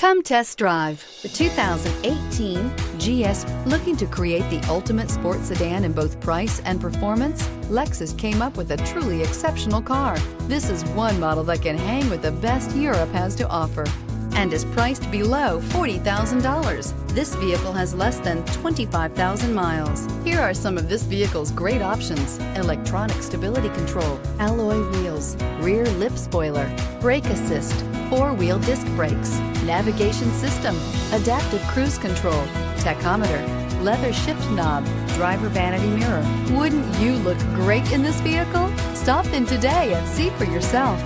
Come test drive the 2018 GS. Looking to create the ultimate sports sedan in both price and performance? Lexus came up with a truly exceptional car. This is one model that can hang with the best Europe has to offer and is priced below $40,000. This vehicle has less than 25,000 miles. Here are some of this vehicle's great options: electronic stability control, alloy wheels, rear lip spoiler, brake assist, four-wheel disc brakes, navigation system, adaptive cruise control, tachometer, leather shift knob, driver vanity mirror. Wouldn't you look great in this vehicle? Stop in today and see for yourself.